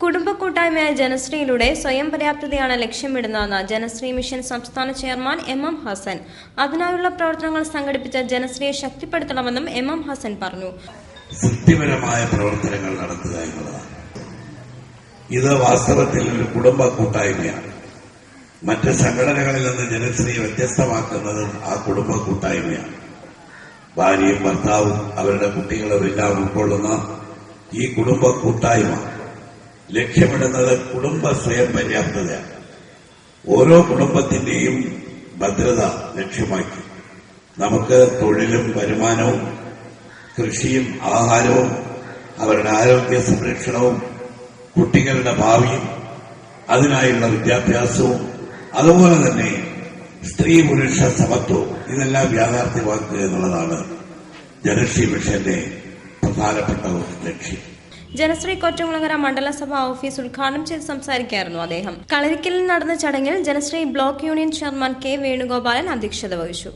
കുടുംബ കൂട്ടായ്മയായ ജനശ്രീയിലൂടെ സ്വയം പര്യാപ്തതയാണ് ലക്ഷ്യമിടുന്നതെന്ന് ജനശ്രീ മിഷൻ സംസ്ഥാന ചെയർമാൻ എം ഹസൻ. അതിനായുള്ള പ്രവർത്തനങ്ങൾ സംഘടിപ്പിച്ച ജനശ്രീയെ ശക്തിപ്പെടുത്തണമെന്നും എം ഹസൻ പറഞ്ഞു. സൃഷ്ടിപരമായ പ്രവർത്തനങ്ങൾ നടത്തുക എന്നുള്ളതാണ്. ഇത് വാസ്തവത്തിൽ ഒരു കുടുംബ കൂട്ടായ്മയാണ്. മറ്റ് സംഘടനകളിൽ നിന്ന് ജനശ്രീ വ്യത്യസ്തമാക്കുന്നതും ആ കുടുംബ കൂട്ടായ്മയാണ്. ഭാര്യയും ഭർത്താവും അവരുടെ കുട്ടികളും എല്ലാം ഉൾക്കൊള്ളുന്ന ഈ കുടുംബ കൂട്ടായ്മ ലക്ഷ്യമിടുന്നത് കുടുംബ സ്വയം പര്യാപ്തതയാണ്. ഓരോ കുടുംബത്തിന്റെയും ഭദ്രത ലക്ഷ്യമാക്കി നമുക്ക് തൊഴിലും വരുമാനവും കൃഷിയും ആഹാരവും അവരുടെ ആരോഗ്യ സംരക്ഷണവും കുട്ടികളുടെ ഭാവിയും അതിനായുള്ള വിദ്യാഭ്യാസവും അതുപോലെ തന്നെ സ്ത്രീ പുരുഷ സമത്വവും ഇതെല്ലാം യാഥാർത്ഥ്യമാക്കുക എന്നുള്ളതാണ് ജനശ്രീ മിഷന്റെ പ്രധാനപ്പെട്ട ലക്ഷ്യം. ജനശ്രീ കൊറ്റംകുളങ്ങര മണ്ഡലസഭാ ഓഫീസ് ഉദ്ഘാടനം ചെയ്ത് സംസാരിക്കുകയായിരുന്നു അദ്ദേഹം. കളരിക്കലിൽ നടന്ന ചടങ്ങിൽ Janashree block union chairman K Venugopalan അധ്യക്ഷത വഹിച്ചു.